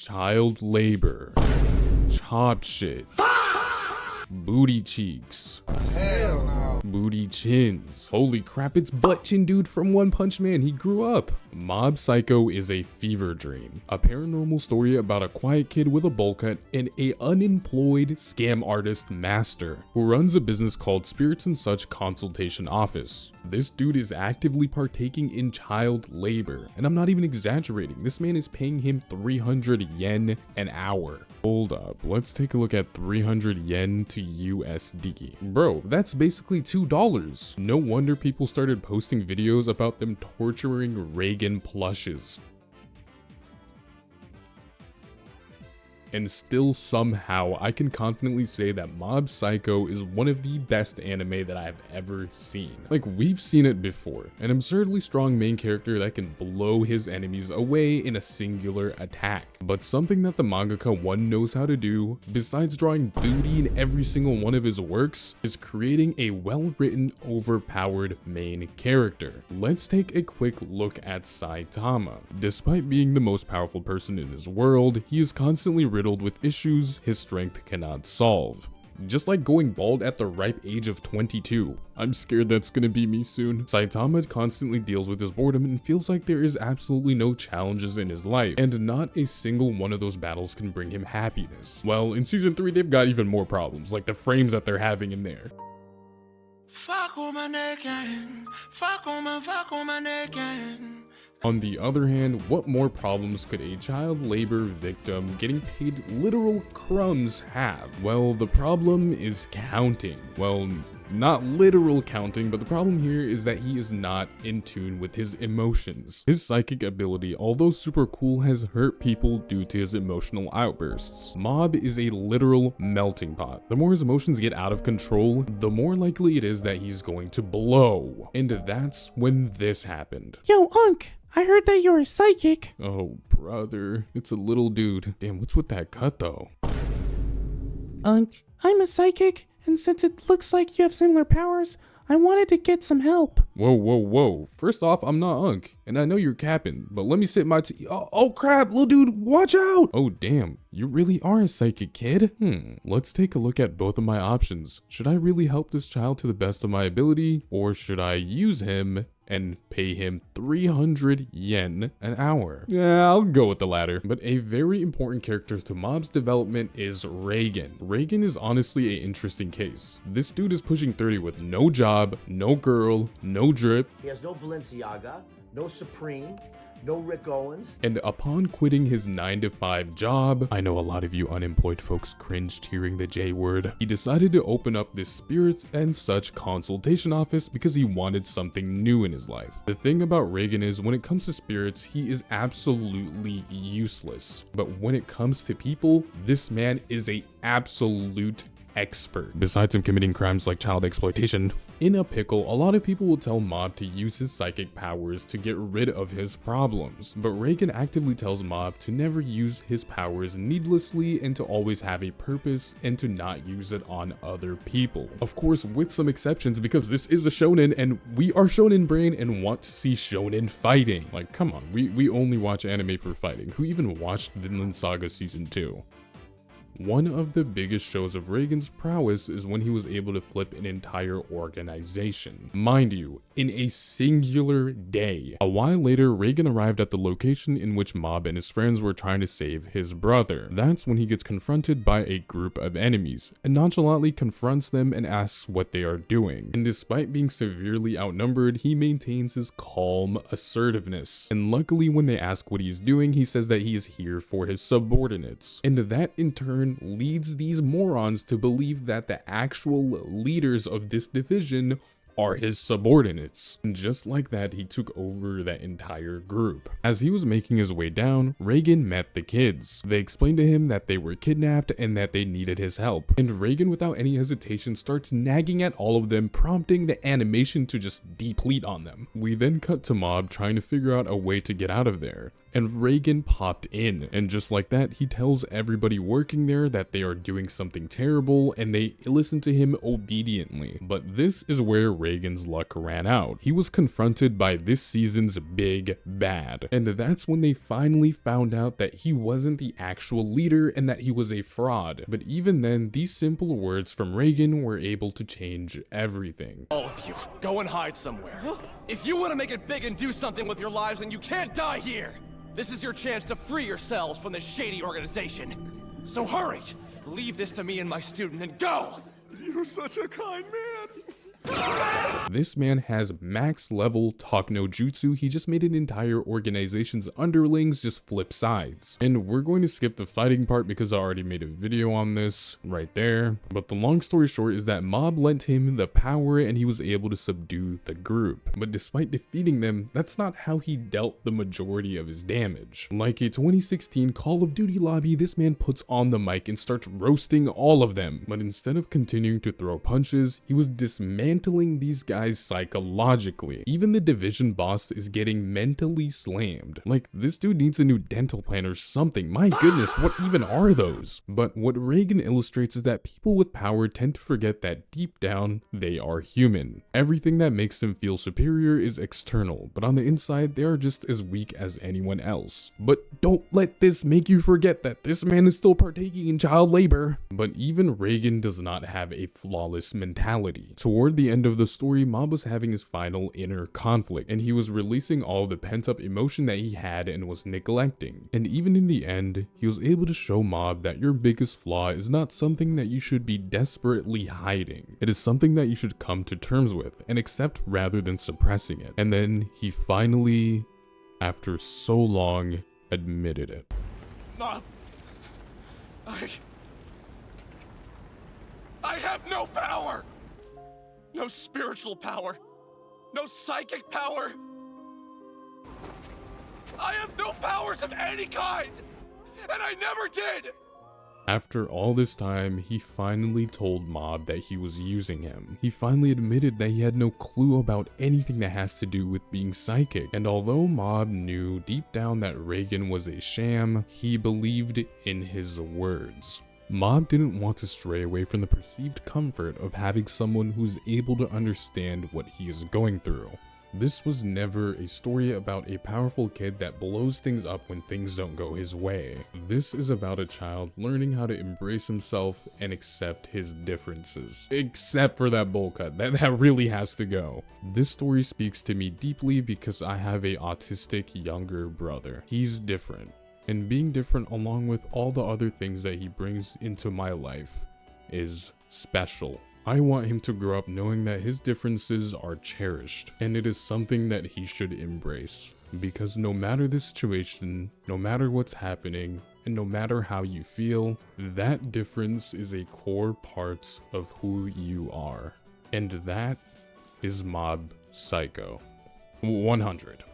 child labor, chop shit, booty cheeks, Hell no. booty chins. Holy crap, it's Butt Chin Dude from One Punch Man. He grew up. Mob Psycho is a fever dream, a paranormal story about a quiet kid with a bowl cut and a unemployed scam artist master who runs a business called Spirits and Such Consultation Office. This dude is actively partaking in child labor, and I'm not even exaggerating. This man is paying him 300 yen an hour. Hold up, let's take a look at 300 yen to USD. Bro, that's basically $2. No wonder people started posting videos about them torturing Reigen plushes. And still somehow I can confidently say that Mob Psycho is one of the best anime that I have ever seen. Like, we've seen it before, an absurdly strong main character that can blow his enemies away in a singular attack. But something that the mangaka one knows how to do, besides drawing booty in every single one of his works, is creating a well-written, overpowered main character. Let's take a quick look at Saitama. Despite being the most powerful person in his world, he is constantly riddled with issues his strength cannot solve. Just like going bald at the ripe age of 22. I'm scared that's gonna be me soon. Saitama constantly deals with his boredom and feels like there is absolutely no challenges in his life, and not a single one of those battles can bring him happiness. Well, in season 3 they've got even more problems, like the frames that they're having in there. Fuck on my neck and fuck on my neck and. On the other hand, what more problems could a child labor victim getting paid literal crumbs have? Well, the problem is counting. Well, not literal counting, but the problem here is that he is not in tune with his emotions. His psychic ability, although super cool, has hurt people due to his emotional outbursts. Mob is a literal melting pot. The more his emotions get out of control, the more likely it is that he's going to blow. And that's when this happened. Yo, Unc, I heard that you're a psychic. Oh, brother, it's a little dude. Damn, what's with that cut though? Unc, I'm a psychic, and since it looks like you have similar powers, I wanted to get some help. Whoa, whoa, whoa. First off, I'm not Unc, and I know you're capping, but let me sit my oh crap, little dude, watch out! Oh damn, you really are a psychic kid? Let's take a look at both of my options. Should I really help this child to the best of my ability, or should I use him and pay him 300 yen an hour? Yeah, I'll go with the latter. But a very important character to Mob's development is Reigen. Reigen is honestly an interesting case. This dude is pushing 30 with no job, no girl, no drip. He has no Balenciaga, no Supreme, no Rick Owens. And upon quitting his 9-to-5 job, I know a lot of you unemployed folks cringed hearing the J word, he decided to open up this Spirits and Such consultation office because he wanted something new in his life. The thing about Reigen is when it comes to spirits, he is absolutely useless. But when it comes to people, this man is a absolute expert. Besides him committing crimes like child exploitation. In a pickle, a lot of people will tell Mob to use his psychic powers to get rid of his problems, but Reigen actively tells Mob to never use his powers needlessly and to always have a purpose and to not use it on other people. Of course, with some exceptions, because this is a shonen and we are shonen brain and want to see shonen fighting. Like, come on, we only watch anime for fighting. Who even watched Vinland Saga Season 2? One of the biggest shows of Reigen's prowess is when he was able to flip an entire organization. Mind you, in a singular day. A while later, Reigen arrived at the location in which Mob and his friends were trying to save his brother. That's when he gets confronted by a group of enemies, and nonchalantly confronts them and asks what they are doing. And despite being severely outnumbered, he maintains his calm assertiveness. And luckily, when they ask what he's doing, he says that he is here for his subordinates. And that in turn leads these morons to believe that the actual leaders of this division are his subordinates. And just like that, he took over that entire group. As he was making his way down, Reigen met the kids. They explained to him that they were kidnapped and that they needed his help. And Reigen, without any hesitation, starts nagging at all of them, prompting the animation to just deplete on them. We then cut to Mob trying to figure out a way to get out of there. and Reigen popped in. And just like that, he tells everybody working there that they are doing something terrible and they listen to him obediently. But this is where Reigen's luck ran out. He was confronted by this season's big bad. And that's when they finally found out that he wasn't the actual leader and that he was a fraud. But even then, these simple words from Reigen were able to change everything. All of you, go and hide somewhere. If you want to make it big and do something with your lives, then you can't die here. This is your chance to free yourselves from this shady organization. So hurry! Leave this to me and my student and go! You're such a kind man. This man has max level talk no jutsu. He just made an entire organization's underlings just flip sides. And we're going to skip the fighting part because I already made a video on this right there. But the long story short is that Mob lent him the power and he was able to subdue the group. But despite defeating them, that's not how he dealt the majority of his damage. Like a 2016 Call of Duty lobby, this man puts on the mic and starts roasting all of them. But instead of continuing to throw punches, he was dismantling these guys psychologically. Even the division boss is getting mentally slammed. Like, this dude needs a new dental plan or something. My goodness, what even are those? But what Reigen illustrates is that people with power tend to forget that deep down, they are human. Everything that makes them feel superior is external, but on the inside, they are just as weak as anyone else. But don't let this make you forget that this man is still partaking in child labor. But even Reigen does not have a flawless mentality. Toward the end of the story, Mob was having his final inner conflict, and he was releasing all the pent-up emotion that he had and was neglecting. And even in the end, he was able to show Mob that your biggest flaw is not something that you should be desperately hiding. It is something that you should come to terms with and accept rather than suppressing it. And then he finally, after so long, admitted it. Mom, I have no power! No spiritual power. No psychic power. I have no powers of any kind. And I never did. After all this time, he finally told Mob that he was using him. He finally admitted that he had no clue about anything that has to do with being psychic. And although Mob knew deep down that Reigen was a sham, he believed in his words. Mob didn't want to stray away from the perceived comfort of having someone who's able to understand what he is going through. This was never a story about a powerful kid that blows things up when things don't go his way. This is about a child learning how to embrace himself and accept his differences. Except for that bowl cut, that really has to go. This story speaks to me deeply because I have a autistic younger brother. He's different. And being different, along with all the other things that he brings into my life, is special. I want him to grow up knowing that his differences are cherished, and it is something that he should embrace. Because no matter the situation, no matter what's happening, and no matter how you feel, that difference is a core part of who you are. And that is Mob Psycho 100.